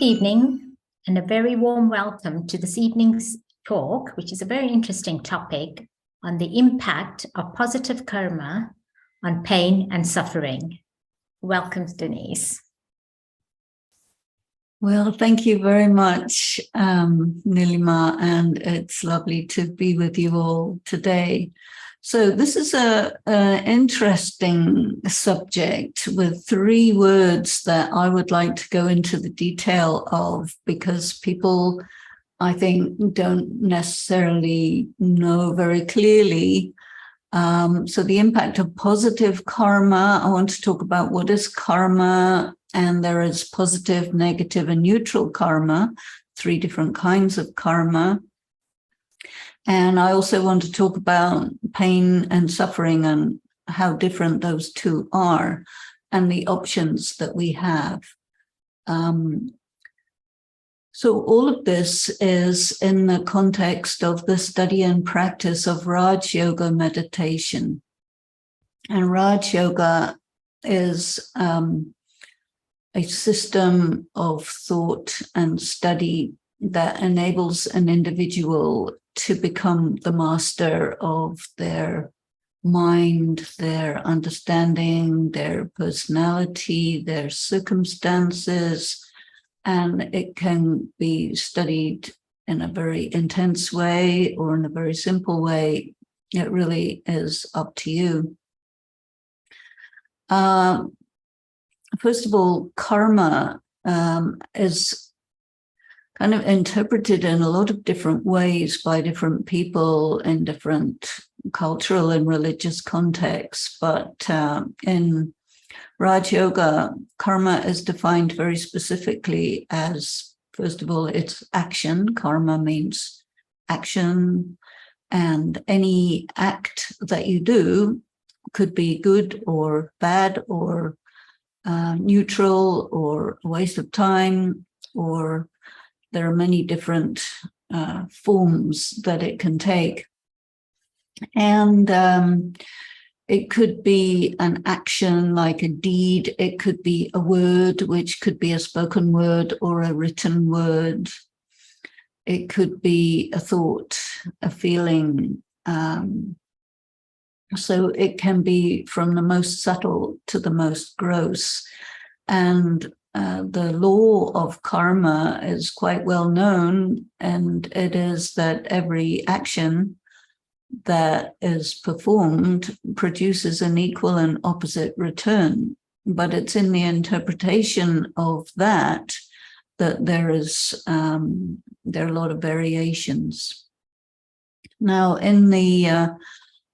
Good evening and a very warm welcome to this evening's talk, which is a very interesting topic on the impact of positive karma on pain and suffering. Welcome, Denise. Well, thank you very much, Nilima, and it's lovely to be with you all today. So this is an interesting subject with three words that I would like to go into the detail of, because people, I think, don't necessarily know very clearly. So the impact of positive karma, I want to talk about what is karma, and there is positive, negative, and neutral karma, three different kinds of karma. And I also want to talk about pain and suffering and how different those two are and the options that we have. So all of this is in the context of the study and practice of Raj Yoga meditation. And Raj Yoga is a system of thought and study that enables an individual to become the master of their mind, their understanding, their personality, their circumstances, and it can be studied in a very intense way or in a very simple way. It really is up to you. First of all, karma is kind of interpreted in a lot of different ways by different people in different cultural and religious contexts. But in Raj Yoga, karma is defined very specifically as, first of all, it's action. Karma means action, and any act that you do could be good or bad or neutral or a waste of time, or there are many different forms that it can take. And it could be an action like a deed. It could be a word, which could be a spoken word or a written word. It could be a thought, a feeling. So it can be from the most subtle to the most gross. And the law of karma is quite well known, and it is that every action that is performed produces an equal and opposite return. But it's in the interpretation of that there are a lot of variations. Now, in the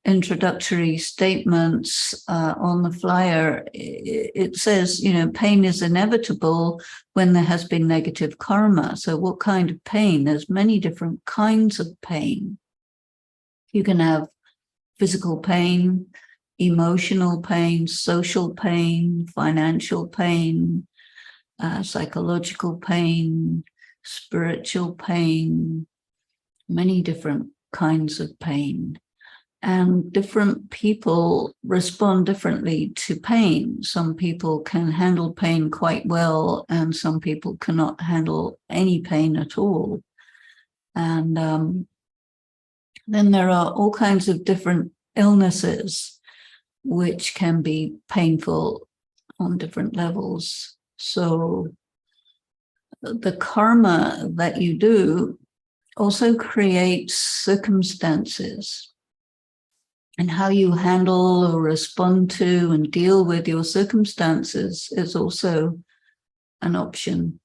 introductory statements on the flyer, it says, pain is inevitable when there has been negative karma. So what kind of pain? There's many different kinds of pain. You can have physical pain, emotional pain, social pain, financial pain, psychological pain, spiritual pain, many different kinds of pain. And different people respond differently to pain. Some people can handle pain quite well, and some people cannot handle any pain at all. And then there are all kinds of different illnesses which can be painful on different levels. So the karma that you do also creates circumstances. And how you handle or respond to and deal with your circumstances is also an option.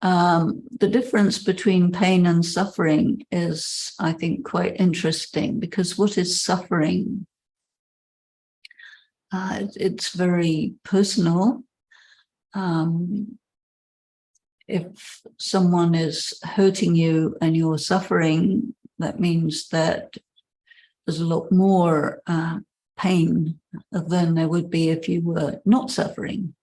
The difference between pain and suffering is, I think, quite interesting, because what is suffering? It's very personal. If someone is hurting you and you're suffering, that means that there's a lot more pain than there would be if you were not suffering.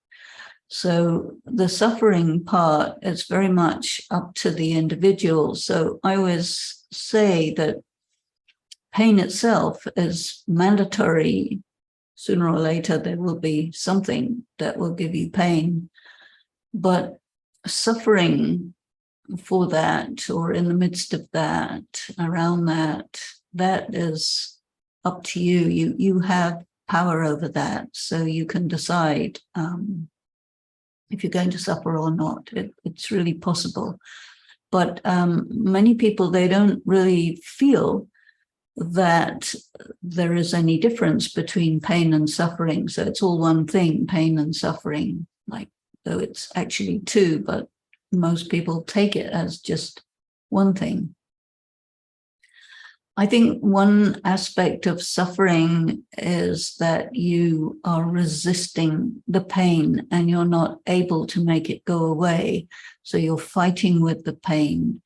So the suffering part is very much up to the individual. So I always say that pain itself is mandatory. Sooner or later, there will be something that will give you pain. But suffering for that, or in the midst of that, around that, that is up to you. You have power over that, so you can decide if you're going to suffer or not. It's really possible. But many people, they don't really feel that there is any difference between pain and suffering. So it's all one thing, pain and suffering, like though it's actually two, but most people take it as just one thing. I think one aspect of suffering is that you are resisting the pain and you're not able to make it go away. So you're fighting with the pain.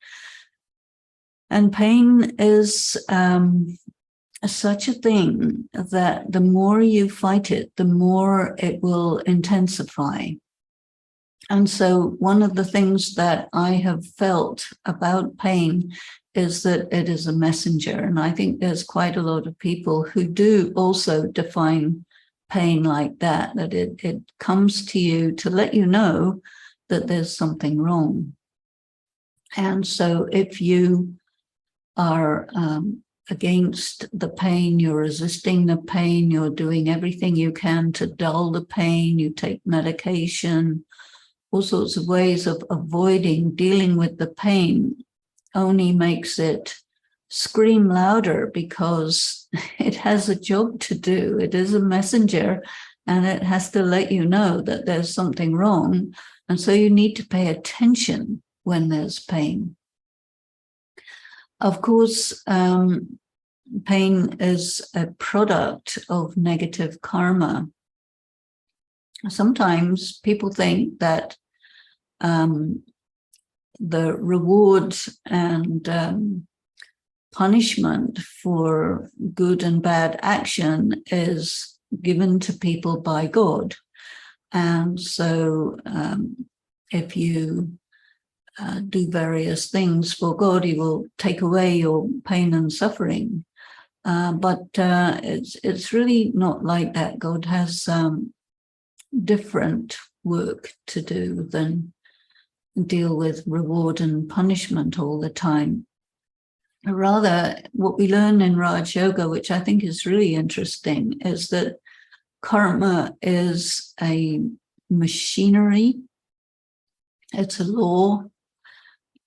And pain is such a thing that the more you fight it, the more it will intensify. And so one of the things that I have felt about pain is that it is a messenger. And I think there's quite a lot of people who do also define pain like that, that it comes to you to let you know that there's something wrong. And so if you are against the pain, you're resisting the pain, you're doing everything you can to dull the pain, you take medication, all sorts of ways of avoiding dealing with the pain, only makes it scream louder because it has a job to do. It is a messenger and it has to let you know that there's something wrong. And so you need to pay attention when there's pain. Of course, pain is a product of negative karma. Sometimes people think that the reward and punishment for good and bad action is given to people by God. And so if you do various things for God, He will take away your pain and suffering. But it's really not like that. God has different work to do than deal with reward and punishment all the time. Rather, what we learn in Raj Yoga, which I think is really interesting, is that karma is a machinery. It's a law.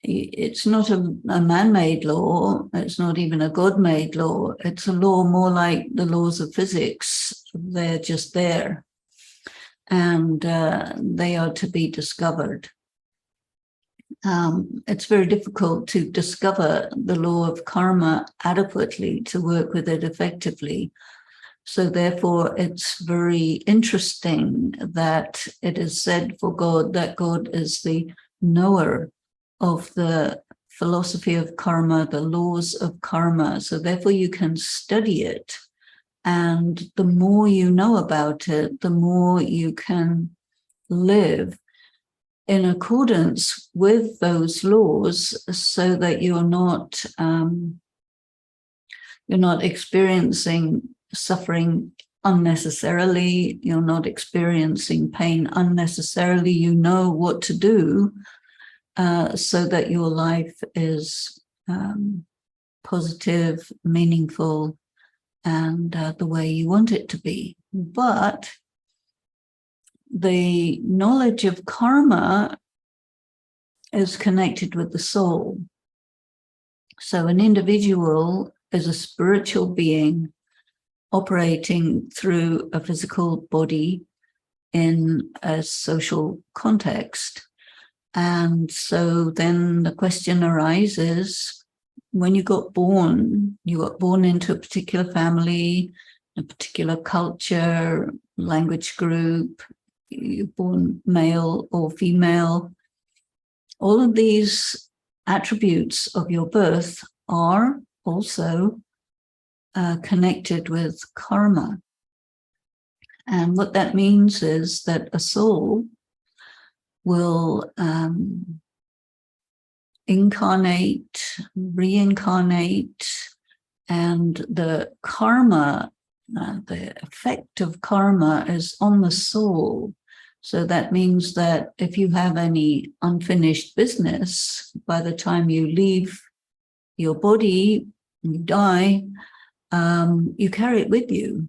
It's not a man-made law. It's not even a God-made law. It's a law more like the laws of physics. They're just there. And they are to be discovered. It's very difficult to discover the law of karma adequately to work with it effectively. So therefore, it's very interesting that it is said for God that God is the knower of the philosophy of karma, the laws of karma. So therefore, you can study it. And the more you know about it, the more you can live in accordance with those laws, so that you're not experiencing suffering unnecessarily, you're not experiencing pain unnecessarily. You know what to do so that your life is positive, meaningful, and the way you want it to be. But the knowledge of karma is connected with the soul. So an individual is a spiritual being operating through a physical body in a social context. And so then the question arises, when you got born into a particular family, a particular culture, language group, you're born male or female, all of these attributes of your birth are also connected with karma. And what that means is that a soul will incarnate, reincarnate, and the karma, the effect of karma is on the soul. So that means that if you have any unfinished business, by the time you leave your body, you die, you carry it with you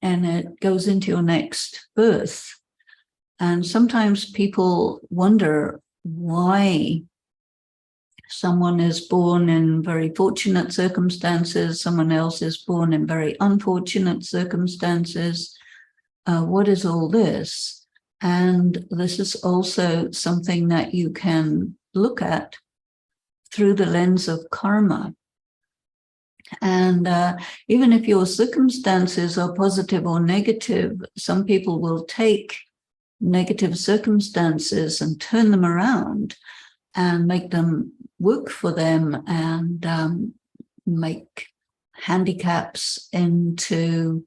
and it goes into your next birth. And sometimes people wonder why someone is born in very fortunate circumstances, someone else is born in very unfortunate circumstances. What is all this? And this is also something that you can look at through the lens of karma. And even if your circumstances are positive or negative, some people will take negative circumstances and turn them around and make them work for them and make handicaps into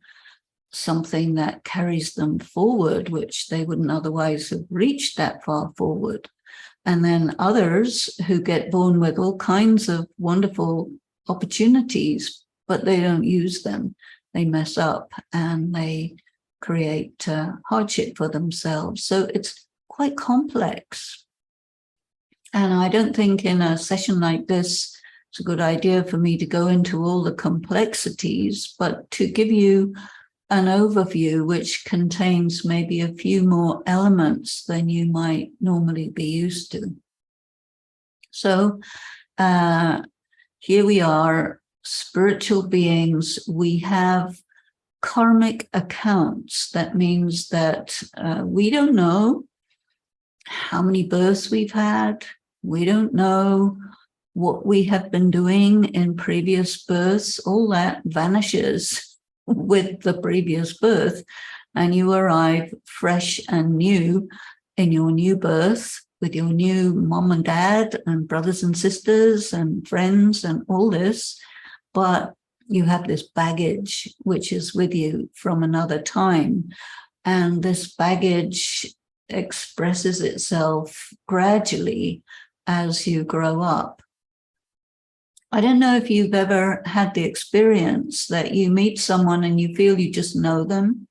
something that carries them forward, which they wouldn't otherwise have reached that far forward. And then others who get born with all kinds of wonderful opportunities, but they don't use them. They mess up and they create hardship for themselves. So it's quite complex. And I don't think in a session like this, it's a good idea for me to go into all the complexities, but to give you an overview which contains maybe a few more elements than you might normally be used to. So here we are, spiritual beings. We have karmic accounts. That means that we don't know how many births we've had. We don't know what we have been doing in previous births. All that vanishes with the previous birth, and you arrive fresh and new in your new birth with your new mom and dad and brothers and sisters and friends and all this. But you have this baggage which is with you from another time, and this baggage expresses itself gradually as you grow up. I don't know if you've ever had the experience that you meet someone and you feel you just know them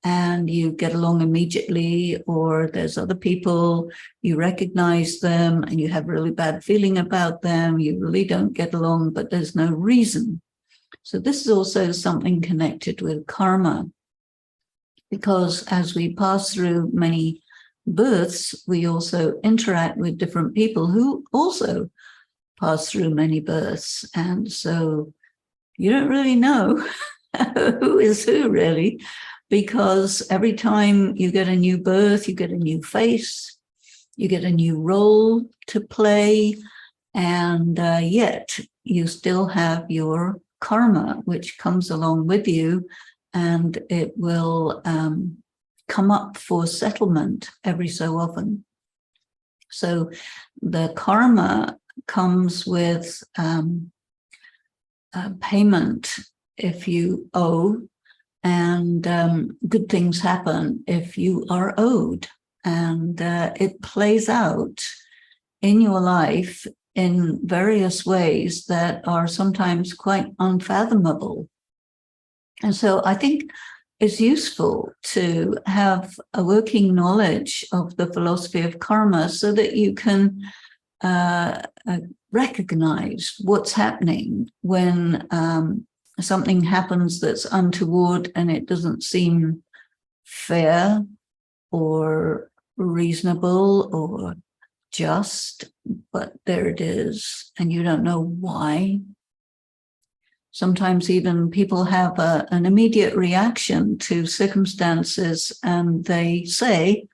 and you get along immediately, or there's other people, you recognize them and you have a really bad feeling about them, you really don't get along, but there's no reason. So this is also something connected with karma, because as we pass through many births, we also interact with different people who also pass through many births. And so you don't really know who is who, really, because every time you get a new birth, you get a new face, you get a new role to play, and yet you still have your karma, which comes along with you, and it will come up for settlement every so often. So the karma comes with payment if you owe, and good things happen if you are owed. And it plays out in your life in various ways that are sometimes quite unfathomable. And so I think it's useful to have a working knowledge of the philosophy of karma so that you can recognize what's happening when something happens that's untoward and it doesn't seem fair or reasonable or just, but there it is, and you don't know why. Sometimes even people have an immediate reaction to circumstances and they say,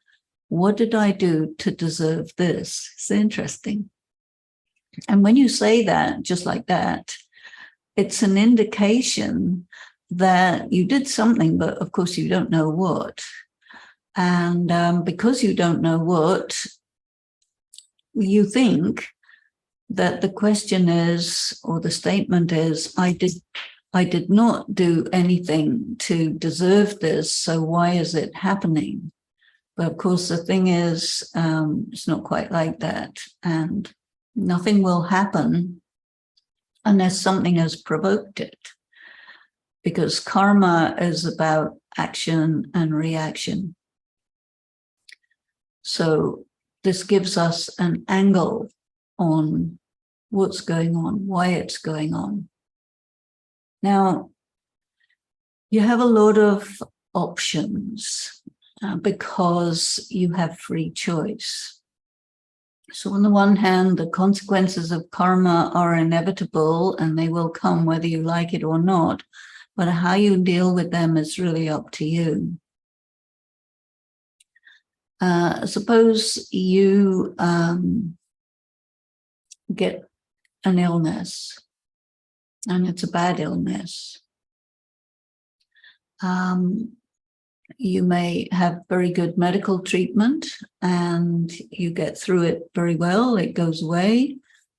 what did I do to deserve this? It's interesting. And when you say that, just like that, it's an indication that you did something, but of course you don't know what. And because you don't know what, you think that the question is, or the statement is, I did not do anything to deserve this, so why is it happening? But of course, the thing is, it's not quite like that. And nothing will happen unless something has provoked it. Because karma is about action and reaction. So this gives us an angle on what's going on, why it's going on. Now, you have a lot of options because you have free choice. So on the one hand, the consequences of karma are inevitable and they will come whether you like it or not, but how you deal with them is really up to you. Suppose you get an illness and it's a bad illness. You may have very good medical treatment and you get through it very well. It goes away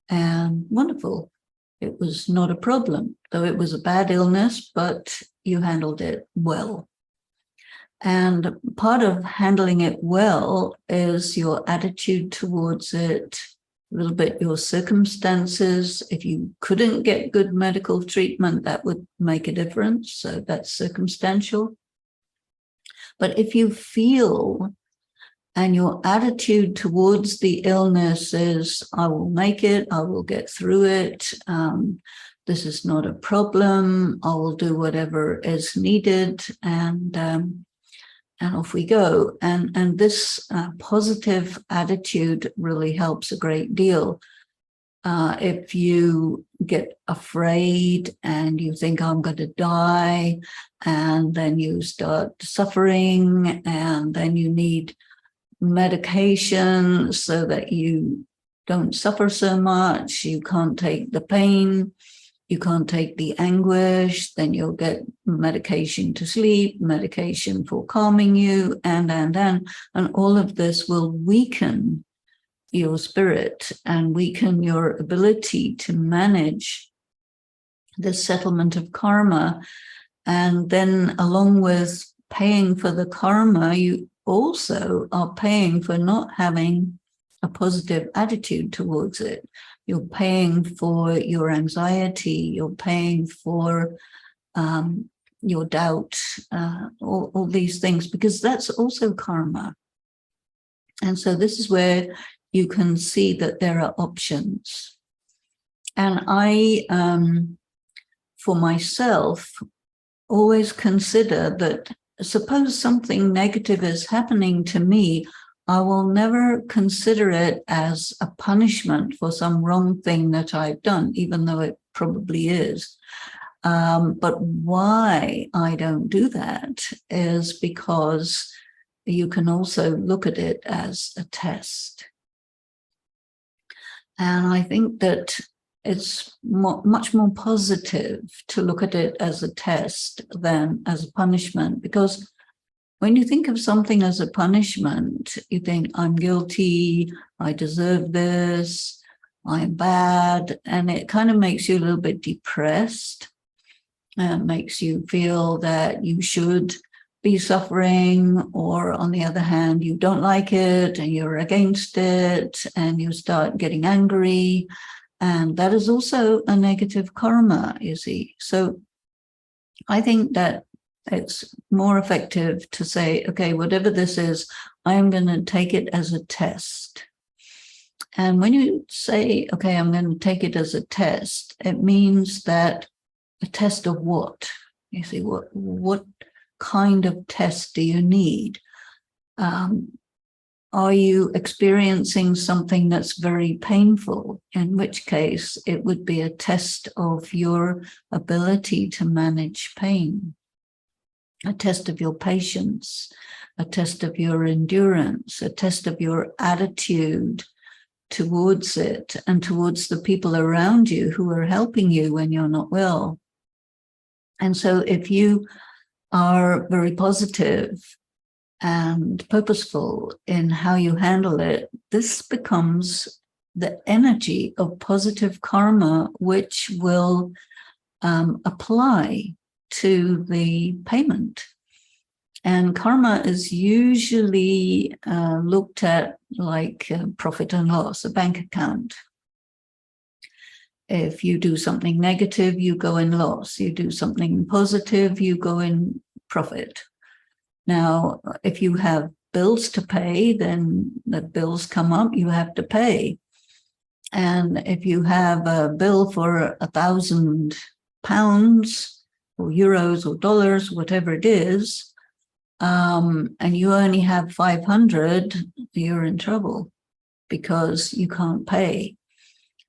and wonderful. It was not a problem, though it was a bad illness, but you handled it well. And part of handling it well is your attitude towards it, a little bit your circumstances. If you couldn't get good medical treatment, that would make a difference. So that's circumstantial. But if you feel and your attitude towards the illness is, I will make it, I will get through it, this is not a problem, I will do whatever is needed, and off we go. And this positive attitude really helps a great deal. If you get afraid and you think I'm going to die, and then you start suffering, and then you need medication so that you don't suffer so much, you can't take the pain, you can't take the anguish, then you'll get medication to sleep, medication for calming you, and all of this will weaken your spirit and weaken your ability to manage the settlement of karma. And then along with paying for the karma, you also are paying for not having a positive attitude towards it. You're paying for your anxiety, you're paying for your doubt, all these things, because that's also karma. And so this is where you can see that there are options. And I, for myself, always consider that suppose something negative is happening to me, I will never consider it as a punishment for some wrong thing that I've done, even though it probably is. But why I don't do that is because you can also look at it as a test. And I think that it's much more positive to look at it as a test than as a punishment, because when you think of something as a punishment, you think, I'm guilty, I deserve this, I'm bad, and it kind of makes you a little bit depressed. It makes you feel that you should be suffering, or on the other hand, you don't like it and you're against it and you start getting angry. And that is also a negative karma, you see. So I think that it's more effective to say, okay, whatever this is, I am going to take it as a test. And when you say, okay, I'm going to take it as a test, it means that a test of what? You see, what kind of test do you need? Are you experiencing something that's very painful? In which case, it would be a test of your ability to manage pain, a test of your patience, a test of your endurance, a test of your attitude towards it and towards the people around you who are helping you when you're not well. And so if you are very positive and purposeful in how you handle it, this becomes the energy of positive karma, which will apply to the payment. And karma is usually looked at like profit and loss, a bank account. If you do something negative, you go in loss. You do something positive, you go in profit. Now, if you have bills to pay, then the bills come up, you have to pay. And if you have a bill for £1,000 or euros or dollars, whatever it is, and you only have 500, you're in trouble because you can't pay.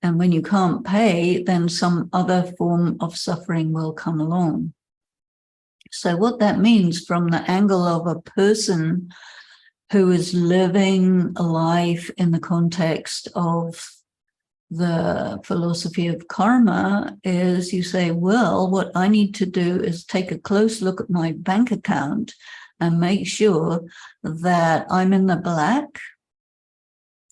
And when you can't pay, then some other form of suffering will come along. So what that means from the angle of a person who is living a life in the context of the philosophy of karma is you say, well, what I need to do is take a close look at my bank account and make sure that I'm in the black,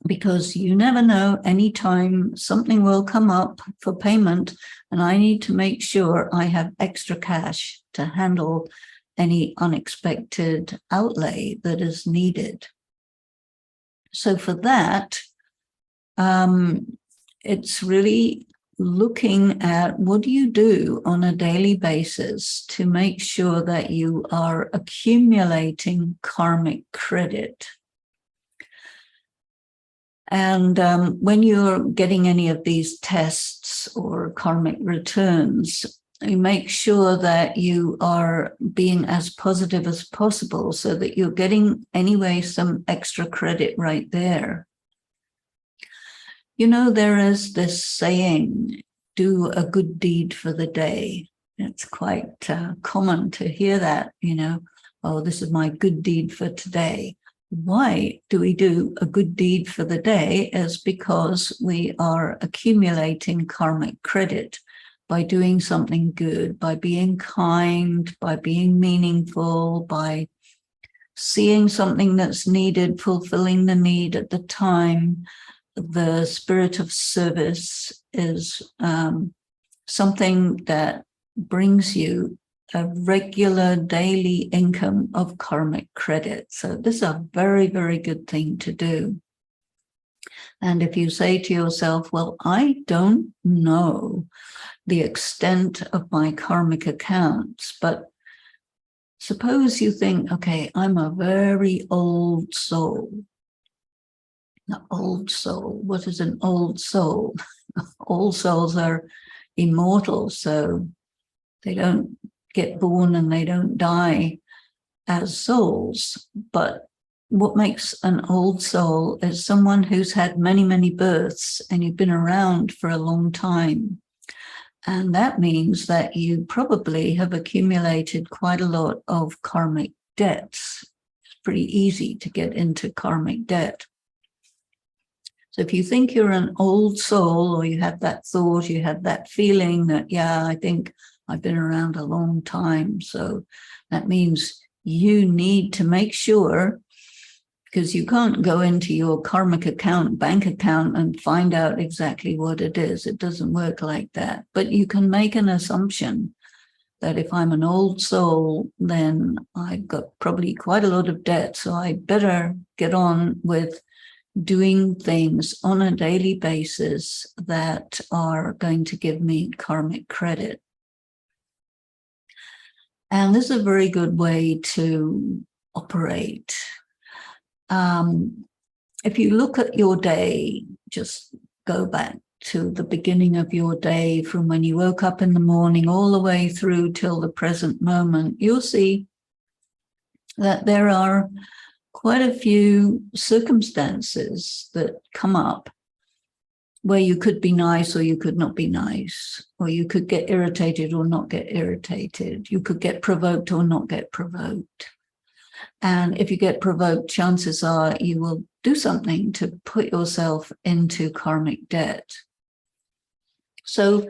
because you never know, anytime something will come up for payment, and I need to make sure I have extra cash to handle any unexpected outlay that is needed. So for that, it's really looking at what do you do on a daily basis to make sure that you are accumulating karmic credit. And when you're getting any of these tests or karmic returns, you make sure that you are being as positive as possible so that you're getting anyway some extra credit right there. You know, there is this saying, do a good deed for the day. It's quite common to hear that, you know, oh, this is my good deed for today. Why do we do a good deed for the day? Is because we are accumulating karmic credit by doing something good, by being kind, by being meaningful, by seeing something that's needed, fulfilling the need at the time. The spirit of service is something that brings you a regular daily income of karmic credit. So this is a very, very good thing to do. And if you say to yourself, well, I don't know the extent of my karmic accounts, but suppose you think, okay, I'm a very old soul. An old soul. What is an old soul? All souls are immortal, so they don't get born and they don't die as souls. But what makes an old soul is someone who's had many, many births and you've been around for a long time. And that means that you probably have accumulated quite a lot of karmic debts. It's pretty easy to get into karmic debt. So if you think you're an old soul, or you have that thought, you have that feeling that, yeah, I think I've been around a long time. So that means you need to make sure, because you can't go into your karmic account, bank account, and find out exactly what it is. It doesn't work like that. But you can make an assumption that if I'm an old soul, then I've got probably quite a lot of debt. So I better get on with doing things on a daily basis that are going to give me karmic credit. And this is a very good way to operate. If you look at your day, just go back to the beginning of your day, from when you woke up in the morning all the way through till the present moment, you'll see that there are quite a few circumstances that come up where you could be nice or you could not be nice, or you could get irritated or not get irritated. You could get provoked or not get provoked. And if you get provoked, chances are you will do something to put yourself into karmic debt. So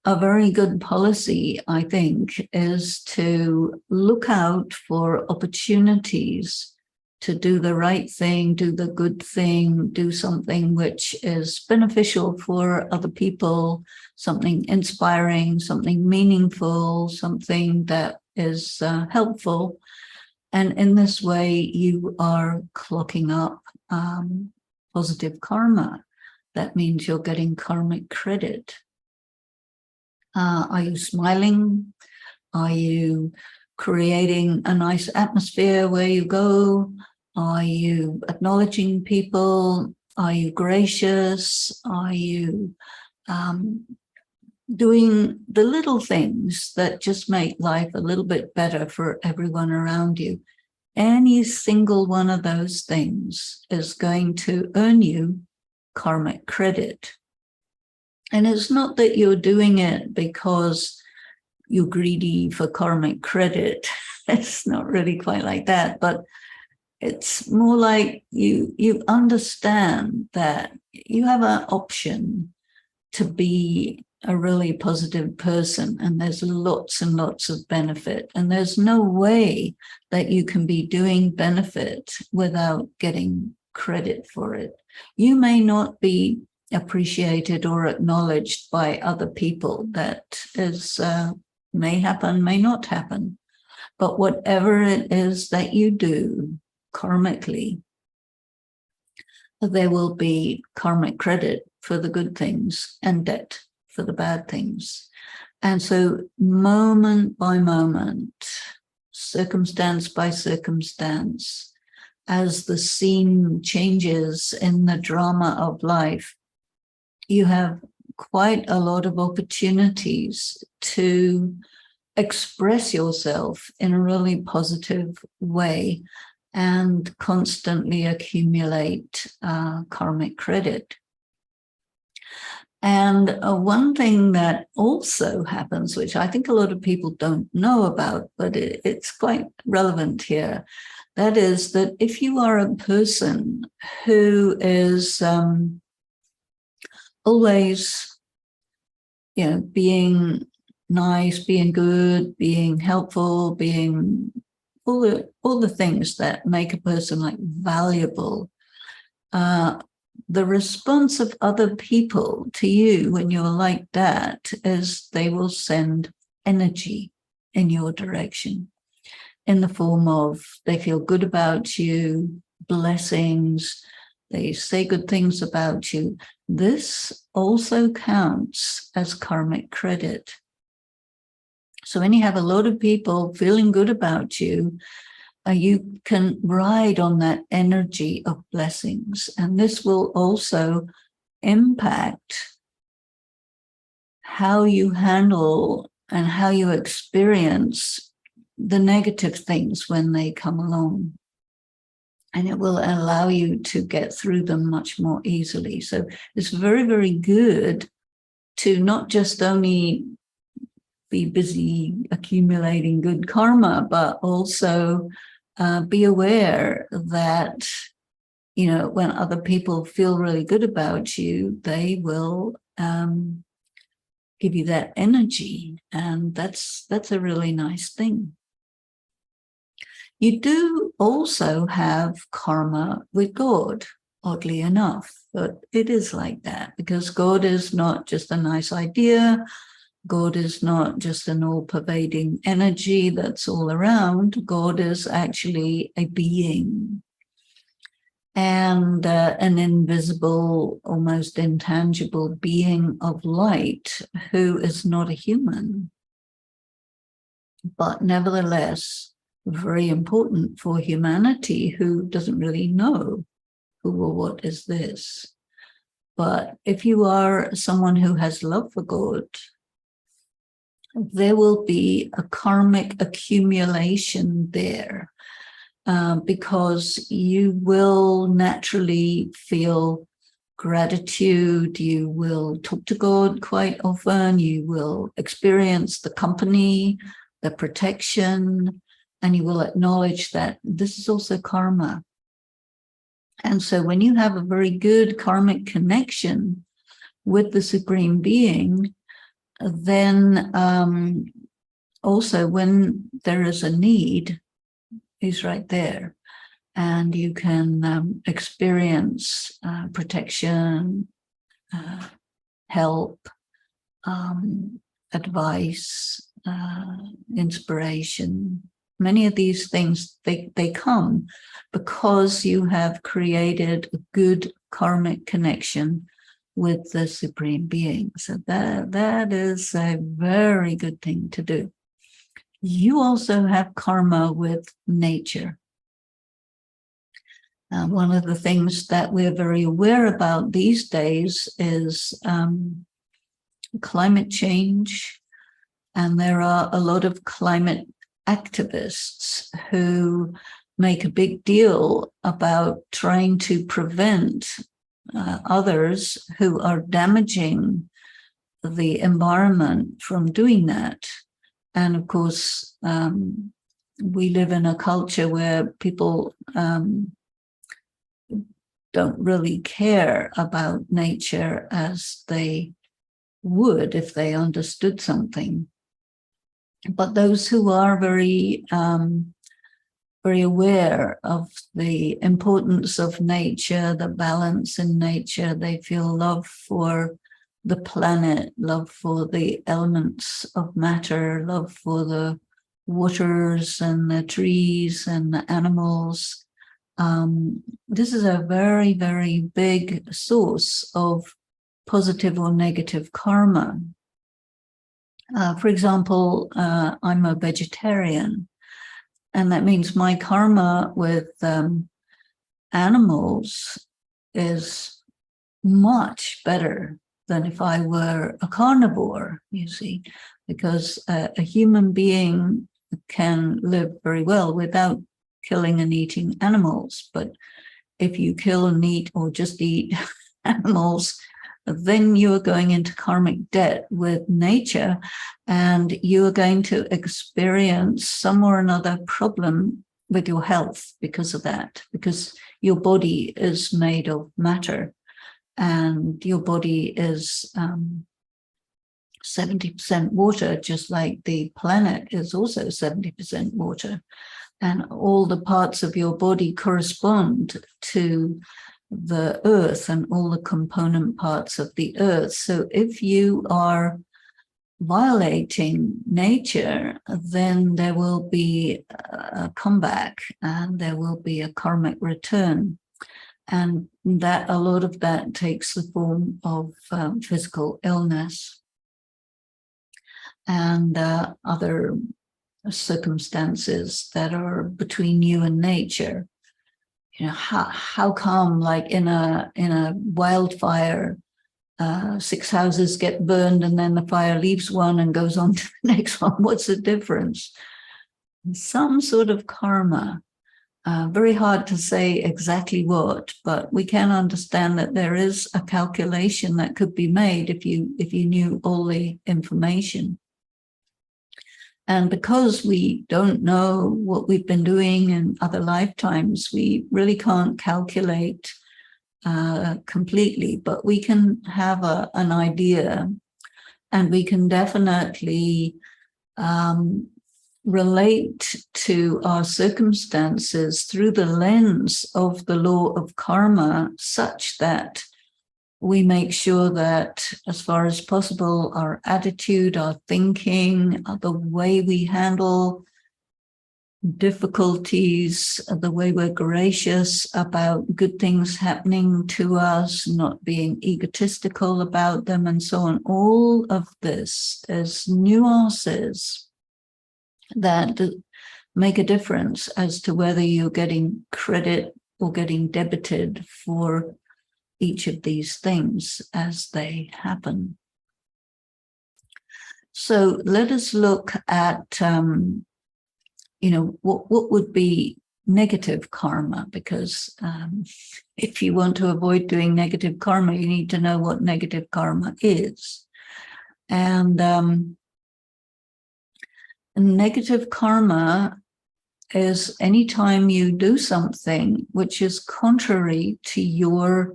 a very good policy, I think, is to look out for opportunities to do the right thing, do the good thing, do something which is beneficial for other people, something inspiring, something meaningful, something that is helpful. And in this way, you are clocking up positive karma. That means you're getting karmic credit. Are you smiling? Are you creating a nice atmosphere where you go? Are you acknowledging people? Are you gracious? Are you doing the little things that just make life a little bit better for everyone around you? Any single one of those things is going to earn you karmic credit. And it's not that you're doing it because you're greedy for karmic credit. It's not really quite like that, but it's more like you understand that you have an option to be a really positive person, and there's lots and lots of benefit, and there's no way that you can be doing benefit without getting credit for it. You may not be appreciated or acknowledged by other people. That is may happen, may not happen, but whatever it is that you do karmically, there will be karmic credit for the good things and debt for the bad things. And so moment by moment, circumstance by circumstance, as the scene changes in the drama of life, you have quite a lot of opportunities to express yourself in a really positive way and constantly accumulate karmic credit. And one thing that also happens, which I think a lot of people don't know about, but it's quite relevant here, that is that if you are a person who is always, being nice, being good, being helpful, being all the things that make a person like valuable, the response of other people to you when you're like that is they will send energy in your direction in the form of they feel good about you, blessings, they say good things about you. This also counts as karmic credit. So when you have a lot of people feeling good about you, you can ride on that energy of blessings. And this will also impact how you handle and how you experience the negative things when they come along. And it will allow you to get through them much more easily. So it's very, very good to not just only be busy accumulating good karma, but also be aware that, when other people feel really good about you, they will give you that energy. And that's a really nice thing. You do also have karma with God, oddly enough, but it is like that because God is not just a nice idea. God is not just an all-pervading energy that's all around. God is actually a being and an invisible, almost intangible being of light who is not a human, but nevertheless very important for humanity who doesn't really know who or what is this. But if you are someone who has love for God, there will be a karmic accumulation there because you will naturally feel gratitude. You will talk to God quite often. You will experience the company, the protection, and you will acknowledge that this is also karma. And so when you have a very good karmic connection with the Supreme Being, then also when there is a need, he's right there. And you can experience protection, help, advice, inspiration. Many of these things, they come because you have created a good karmic connection with the Supreme Being. So that is a very good thing to do. You also have karma with nature. One of the things that we're very aware about these days is climate change. And there are a lot of climate activists who make a big deal about trying to prevent others who are damaging the environment from doing that. And of course, we live in a culture where people don't really care about nature as they would if they understood something. But those who are very, very aware of the importance of nature, the balance in nature, they feel love for the planet, love for the elements of matter, love for the waters and the trees and the animals. This is a very, very big source of positive or negative karma. For example, I'm a vegetarian, and that means my karma with animals is much better than if I were a carnivore, you see, because a human being can live very well without killing and eating animals. But if you kill and eat or just eat animals, then you are going into karmic debt with nature, and you are going to experience some or another problem with your health because of that, because your body is made of matter, and your body is 70% water, just like the planet is also 70% water. And all the parts of your body correspond to the earth and all the component parts of the earth. So if you are violating nature, then there will be a comeback and there will be a karmic return. And that a lot of that takes the form of physical illness and other circumstances that are between you and nature. You know, how come, like in a wildfire, 6 houses get burned and then the fire leaves one and goes on to the next one? What's the difference? Some sort of karma. Very hard to say exactly what, but we can understand that there is a calculation that could be made if you knew all the information. And because we don't know what we've been doing in other lifetimes, we really can't calculate completely, but we can have an idea, and we can definitely relate to our circumstances through the lens of the law of karma, such that we make sure that, as far as possible, our attitude, our thinking, the way we handle difficulties, the way we're gracious about good things happening to us, not being egotistical about them, and so on. All of this is nuances that make a difference as to whether you're getting credit or getting debited for each of these things as they happen. So let us look at, what would be negative karma, because if you want to avoid doing negative karma, you need to know what negative karma is. And negative karma is anytime you do something which is contrary to your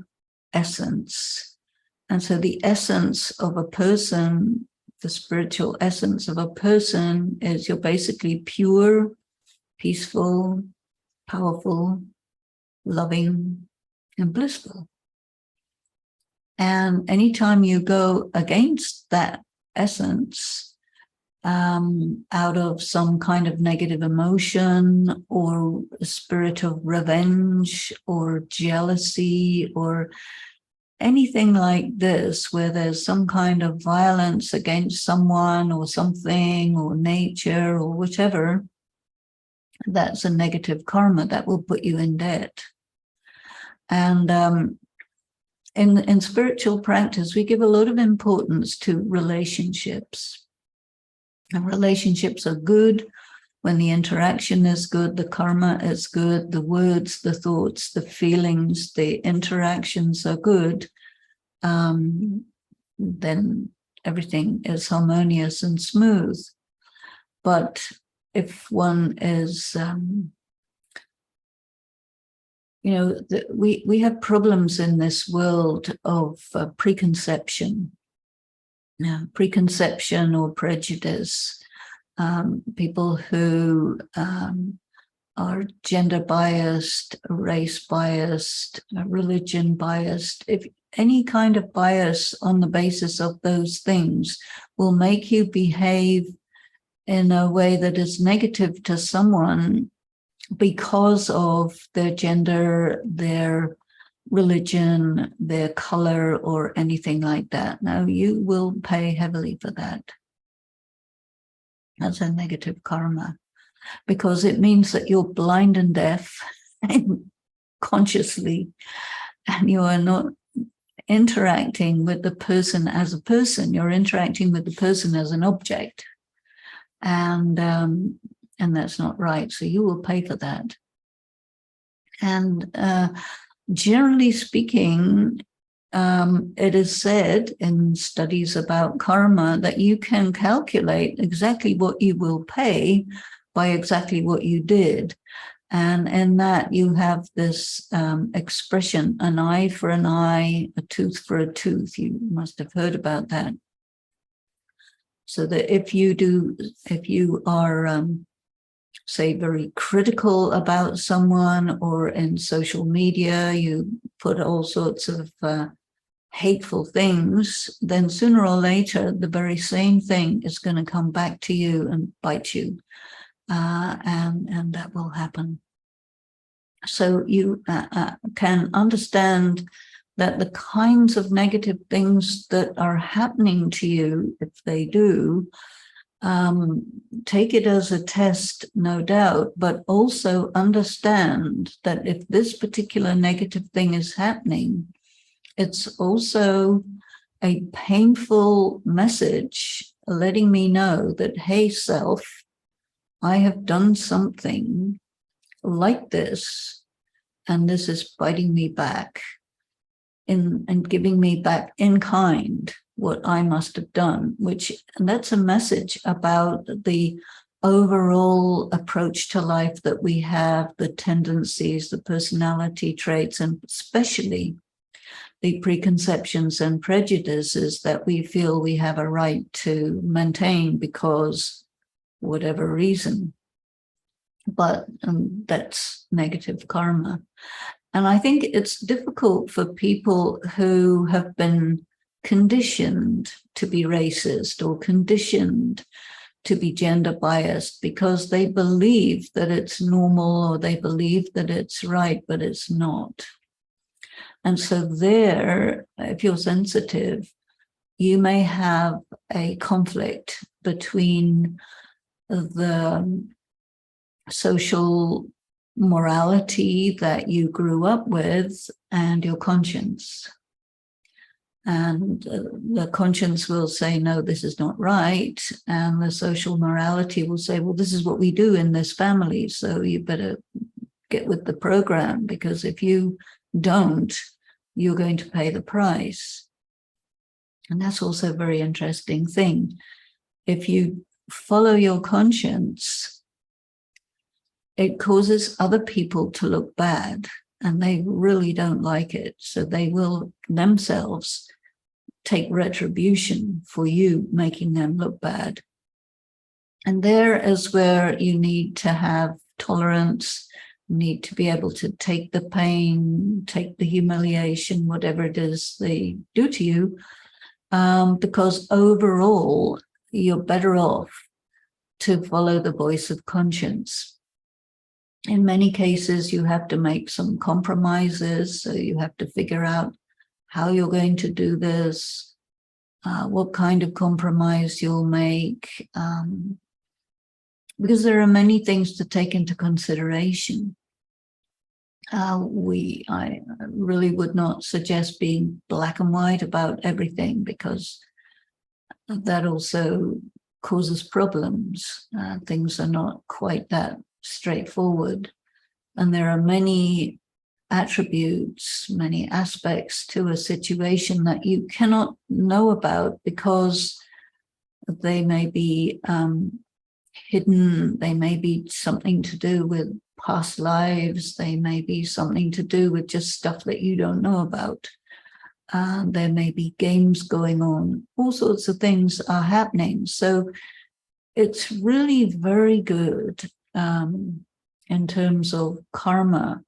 essence. And so the essence of a person, the spiritual essence of a person, is you're basically pure, peaceful, powerful, loving, and blissful. And anytime you go against that essence, out of some kind of negative emotion or a spirit of revenge or jealousy or anything like this, where there's some kind of violence against someone or something or nature or whichever, that's a negative karma that will put you in debt. And in spiritual practice, we give a lot of importance to relationships. And relationships are good when the interaction is good, the karma is good, the words, the thoughts, the feelings, the interactions are good. Then everything is harmonious and smooth. But if one is, we have problems in this world of preconception or prejudice. People who are gender biased, race biased, religion biased. If any kind of bias on the basis of those things will make you behave in a way that is negative to someone because of their gender, their religion, their color, or anything like that. Now, you will pay heavily for that. That's a negative karma, because it means that you're blind and deaf and consciously, and you are not interacting with the person as a person. You're interacting with the person as an object. And that's not right. So you will pay for that. And generally speaking, it is said in studies about karma that you can calculate exactly what you will pay by exactly what you did. And in that you have this expression, an eye for an eye, a tooth for a tooth. You must have heard about that. So that if you are, say, very critical about someone, or in social media, you put all sorts of hateful things, then sooner or later, the very same thing is going to come back to you and bite you. And that will happen. So you can understand that the kinds of negative things that are happening to you, if they do, take it as a test, no doubt, but also understand that if this particular negative thing is happening, it's also a painful message letting me know that, hey, self, I have done something like this, and this is biting me back and giving me back in kind what I must have done, and that's a message about the overall approach to life that we have, the tendencies, the personality traits, and especially the preconceptions and prejudices that we feel we have a right to maintain because whatever reason. But that's negative karma. And I think it's difficult for people who have been conditioned to be racist or conditioned to be gender biased because they believe that it's normal or they believe that it's right, but it's not. And so there, if you're sensitive, you may have a conflict between the social morality that you grew up with and your conscience. And the conscience will say, no, this is not right. And the social morality will say, well, this is what we do in this family. So you better get with the program, because if you don't, you're going to pay the price. And that's also a very interesting thing. If you follow your conscience, it causes other people to look bad, and they really don't like it. So they will themselves take retribution for you making them look bad. And there is where you need to have tolerance, need to be able to take the pain, take the humiliation, whatever it is they do to you, because overall, you're better off to follow the voice of conscience. In many cases, you have to make some compromises. So you have to figure out how you're going to do this, what kind of compromise you'll make, because there are many things to take into consideration. I really would not suggest being black and white about everything, because that also causes problems. Things are not quite that straightforward. And there are many attributes, many aspects to a situation that you cannot know about because they may be hidden, they may be something to do with past lives, they may be something to do with just stuff that you don't know about. There may be games going on, all sorts of things are happening. So it's really very good in terms of karma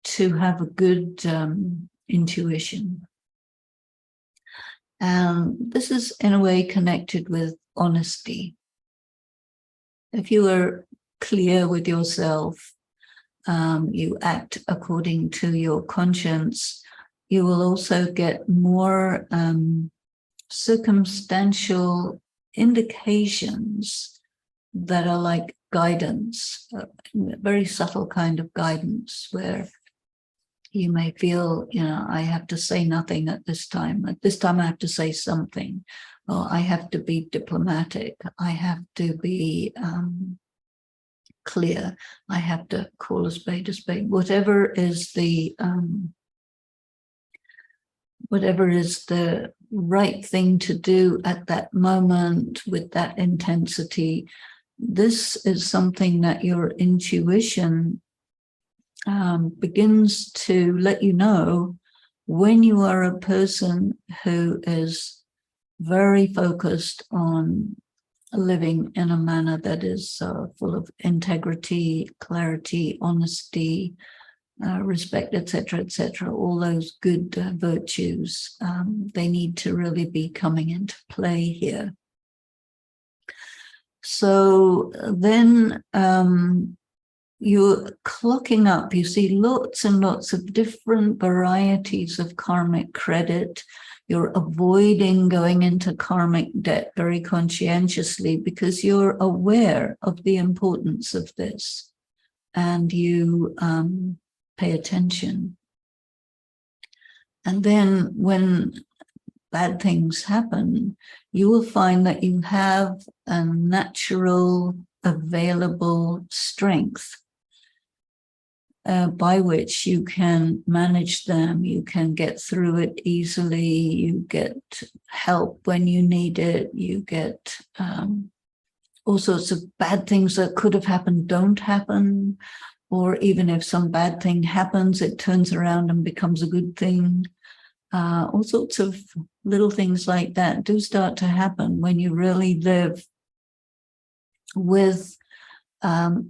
to have a good intuition. And this is in a way connected with honesty. If you are clear with yourself, you act according to your conscience, you will also get more circumstantial indications that are like guidance, a very subtle kind of guidance, where you may feel, I have to say nothing at this time. At this time, I have to say something. Or I have to be diplomatic. I have to be clear. I have to call a spade a spade. Whatever is the right thing to do at that moment with that intensity, this is something that your intuition begins to let you know when you are a person who is very focused on living in a manner that is full of integrity, clarity, honesty, respect, etc., all those good virtues. They need to really be coming into play here. So then you're clocking up, you see lots and lots of different varieties of karmic credit. You're avoiding going into karmic debt very conscientiously because you're aware of the importance of this, and you pay attention. And then when bad things happen, you will find that you have a natural available strength by which you can manage them, you can get through it easily, you get help when you need it, you get all sorts of bad things that could have happened don't happen, or even if some bad thing happens, it turns around and becomes a good thing. All sorts of little things like that do start to happen when you really live with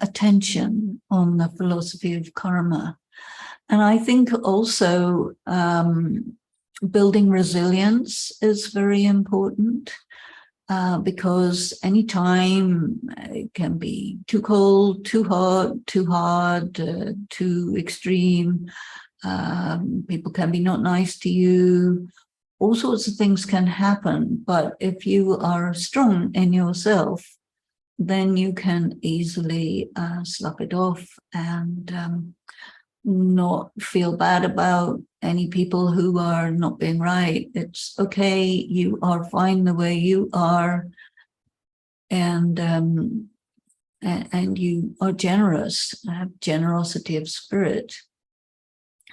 attention on the philosophy of karma. And I think also building resilience is very important, because anytime it can be too cold, too hot, too hard, too extreme, people can be not nice to you, all sorts of things can happen. But if you are strong in yourself, then you can easily slough it off and not feel bad about any people who are not being right. It's okay, you are fine the way you are, and you are generous, have generosity of spirit.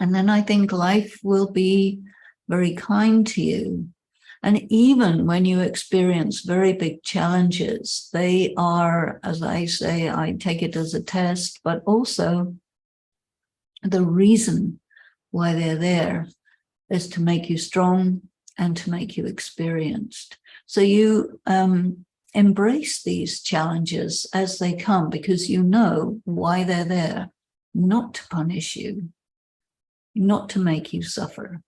And then I think life will be very kind to you. And even when you experience very big challenges, they are, as I say, I take it as a test, but also the reason why they're there is to make you strong and to make you experienced. So you embrace these challenges as they come because you know why they're there, not to punish you, not to make you suffer,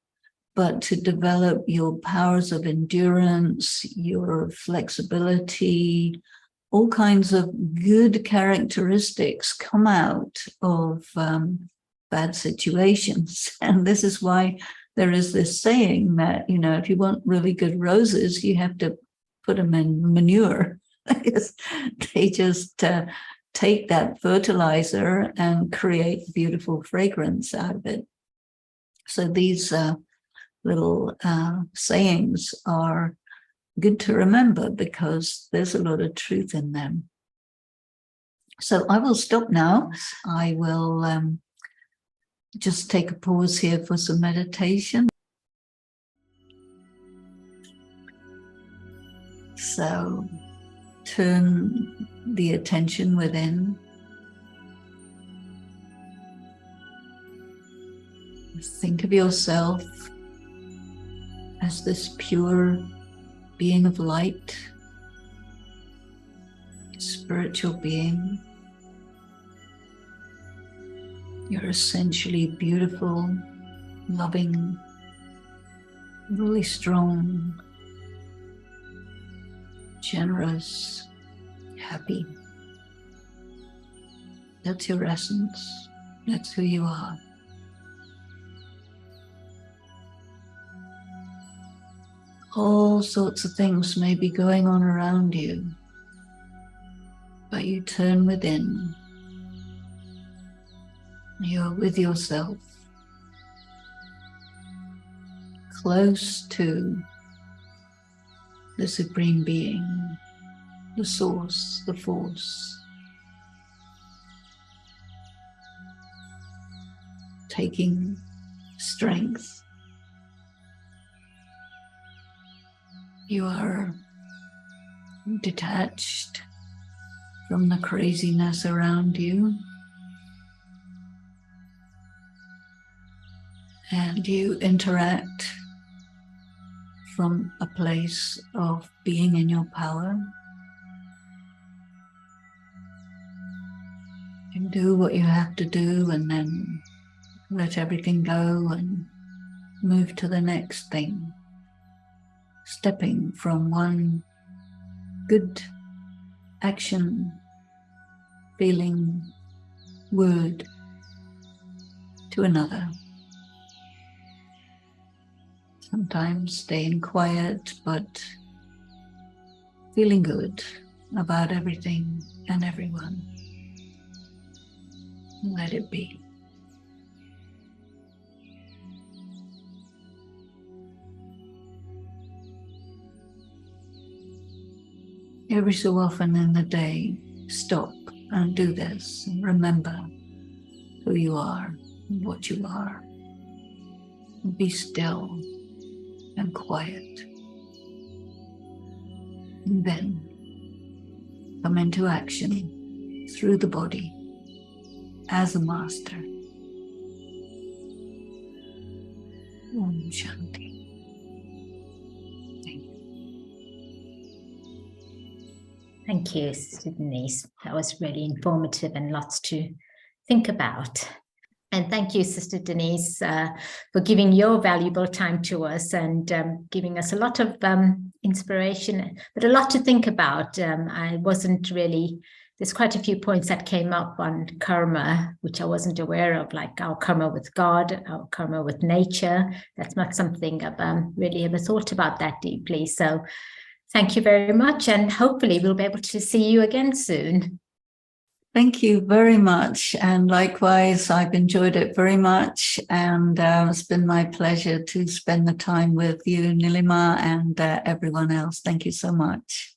but to develop your powers of endurance, your flexibility, all kinds of good characteristics come out of bad situations. And this is why there is this saying that, if you want really good roses, you have to put them in manure. They just take that fertilizer and create beautiful fragrance out of it. So these little sayings are good to remember because there's a lot of truth in them. So I will stop now. I will just take a pause here for some meditation. So turn the attention within. Think of yourself as this pure being of light, spiritual being. You're essentially beautiful, loving, really strong, generous, happy. That's your essence. That's who you are. All sorts of things may be going on around you, but you turn within. You're with yourself, close to the Supreme Being, the Source, the Force. Taking strength. You are detached from the craziness around you, and you interact from a place of being in your power. You do what you have to do and then let everything go and move to the next thing. Stepping from one good action, feeling, word to another. Sometimes staying quiet, but feeling good about everything and everyone. Let it be. Every so often in the day, stop and do this and remember who you are and what you are. Be still and quiet. And then come into action through the body as a master. Om Shanti. Thank you, Sister Denise. That was really informative and lots to think about. And thank you, Sister Denise, for giving your valuable time to us and giving us a lot of inspiration, but a lot to think about. I wasn't really, there's quite a few points that came up on karma, which I wasn't aware of, like our karma with God, our karma with nature. That's not something I've really ever thought about that deeply. So thank you very much, and hopefully we'll be able to see you again soon. Thank you very much. And likewise, I've enjoyed it very much. And it's been my pleasure to spend the time with you, Nilima, and everyone else. Thank you so much.